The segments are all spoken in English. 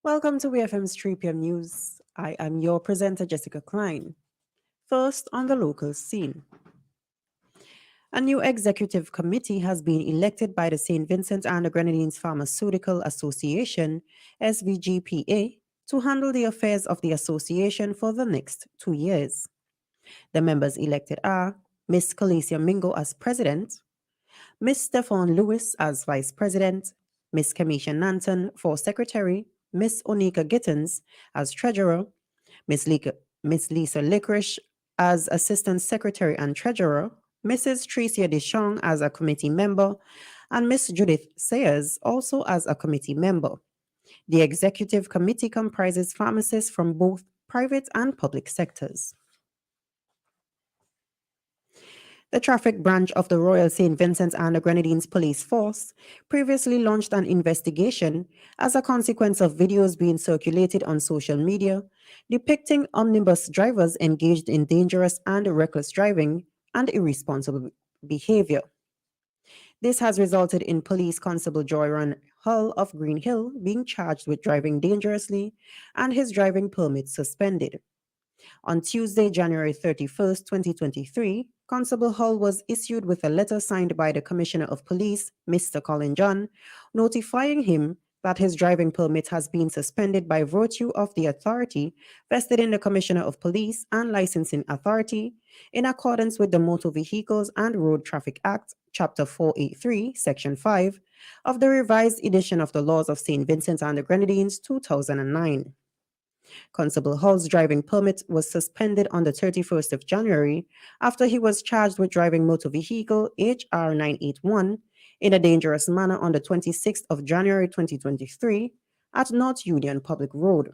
Welcome to WEFM's 3 p.m. news. I am your presenter, Jessica Klein. First, on the local scene. A new executive committee has been elected by the St. Vincent and the Grenadines Pharmaceutical Association, SVGPA, to handle the affairs of the association for the next 2 years. The members elected are Miss Calicia Mingo as president, Miss Stephane Lewis as vice president, Miss Kamisha Nanton for secretary, Miss Onika Gittens as treasurer, Miss, Miss Lisa Licorice as assistant secretary and treasurer, Mrs. Tricia Deschong as a committee member, and Miss Judith Sayers also as a committee member. The executive committee comprises pharmacists from both private and public sectors. The traffic branch of the Royal St. Vincent and the Grenadines Police Force previously launched an investigation as a consequence of videos being circulated on social media depicting omnibus drivers engaged in dangerous and reckless driving and irresponsible behavior. This has resulted in Police Constable Joyron Hull of Green Hill being charged with driving dangerously and his driving permit suspended. On Tuesday, January 31st, 2023, Constable Hull was issued with a letter signed by the Commissioner of Police, Mr. Colin John, notifying him that his driving permit has been suspended by virtue of the authority vested in the Commissioner of Police and Licensing Authority in accordance with the Motor Vehicles and Road Traffic Act, Chapter 483, Section 5 of the revised edition of the Laws of St. Vincent and the Grenadines, 2009. Constable Hull's driving permit was suspended on the 31st of January after he was charged with driving motor vehicle HR 981 in a dangerous manner on the 26th of January 2023 at North Union Public Road.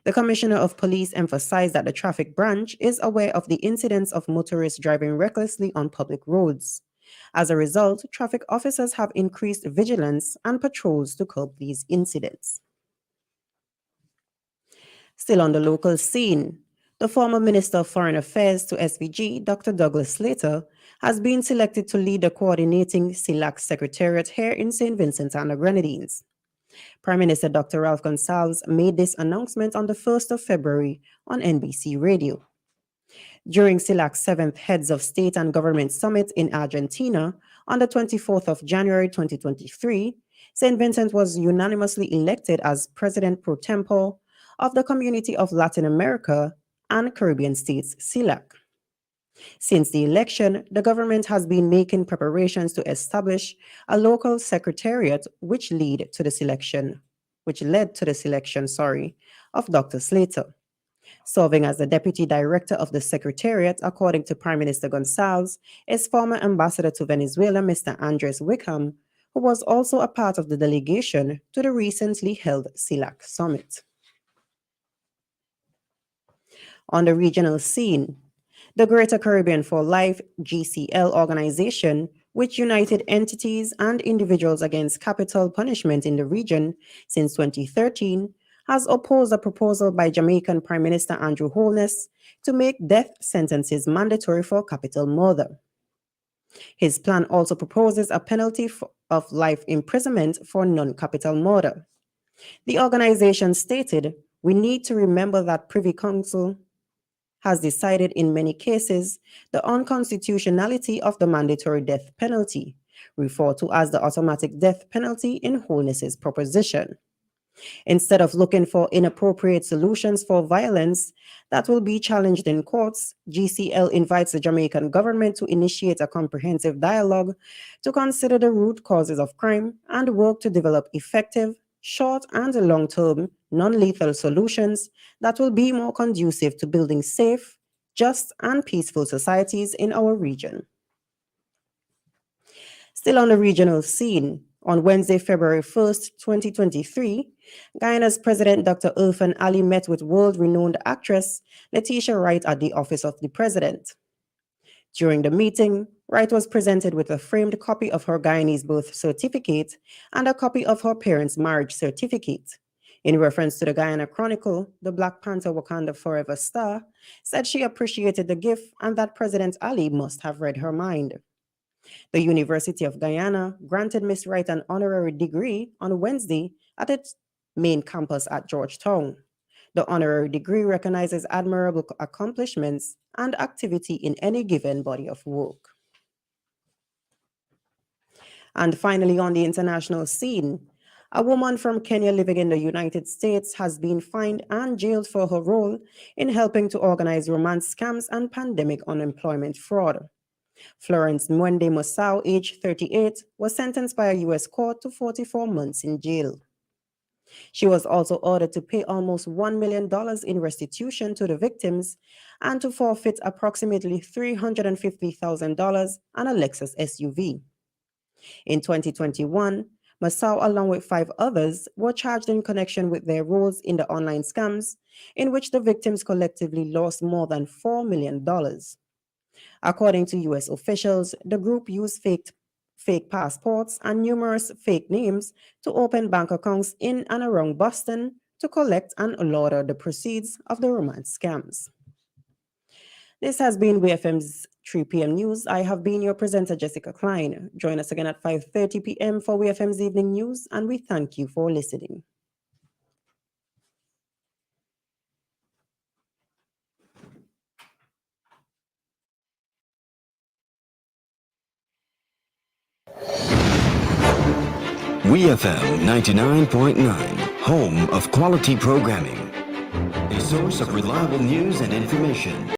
The Commissioner of Police emphasized that the traffic branch is aware of the incidents of motorists driving recklessly on public roads. As a result, traffic officers have increased vigilance and patrols to curb these incidents. Still on the local scene, the former Minister of Foreign Affairs to SVG, Dr. Douglas Slater, has been selected to lead the coordinating SILAC Secretariat here in St. Vincent and the Grenadines. Prime Minister Dr. Ralph Gonsalves made this announcement on the 1st of February on NBC Radio. During SILAC's 7th Heads of State and Government Summit in Argentina on the 24th of January 2023, St. Vincent was unanimously elected as President pro tempore of the Community of Latin America and Caribbean States, CELAC. Since the election, the government has been making preparations to establish a local secretariat which led to the selection of Dr. Slater. Serving as the deputy director of the secretariat, according to Prime Minister Gonsalves, is former ambassador to Venezuela, Mr. Andres Wickham, who was also a part of the delegation to the recently held CELAC summit. On the regional scene, the Greater Caribbean for Life (GCL) organization, which united entities and individuals against capital punishment in the region since 2013, has opposed a proposal by Jamaican Prime Minister Andrew Holness to make death sentences mandatory for capital murder. His plan also proposes a penalty of life imprisonment for non-capital murder. The organization stated, "We need to remember that Privy Council has decided in many cases the unconstitutionality of the mandatory death penalty, referred to as the automatic death penalty in Holness's proposition. Instead of looking for inappropriate solutions for violence that will be challenged in courts, GCL invites the Jamaican government to initiate a comprehensive dialogue to consider the root causes of crime and work to develop effective, short and long-term, non-lethal solutions that will be more conducive to building safe, just and peaceful societies in our region." Still on the regional scene, on Wednesday, February 1st, 2023, Guyana's President Dr. Irfan Ali met with world-renowned actress Letitia Wright at the office of the President. During the meeting, Wright was presented with a framed copy of her Guyanese birth certificate and a copy of her parents' marriage certificate. In reference to the Guyana Chronicle, the Black Panther Wakanda Forever star said she appreciated the gift and that President Ali must have read her mind. The University of Guyana granted Ms. Wright an honorary degree on Wednesday at its main campus at Georgetown. The honorary degree recognizes admirable accomplishments and activity in any given body of work. And finally, on the international scene, a woman from Kenya living in the United States has been fined and jailed for her role in helping to organize romance scams and pandemic unemployment fraud. Florence Mwende Musau, age 38, was sentenced by a U.S. court to 44 months in jail. She was also ordered to pay almost $1 million in restitution to the victims and to forfeit approximately $350,000 and a Lexus SUV. In 2021, Masao, along with 5 others, were charged in connection with their roles in the online scams, in which the victims collectively lost more than $4 million. According to US officials, the group used fake passports and numerous fake names to open bank accounts in and around Boston to collect and launder the proceeds of the romance scams. This has been WFM's 3 p.m. news. I have been your presenter, Jessica Klein. Join us again at 5:30 p.m. for WFM's evening news, and we thank you for listening. WEFM 99.9, home of quality programming. A source of reliable news and information.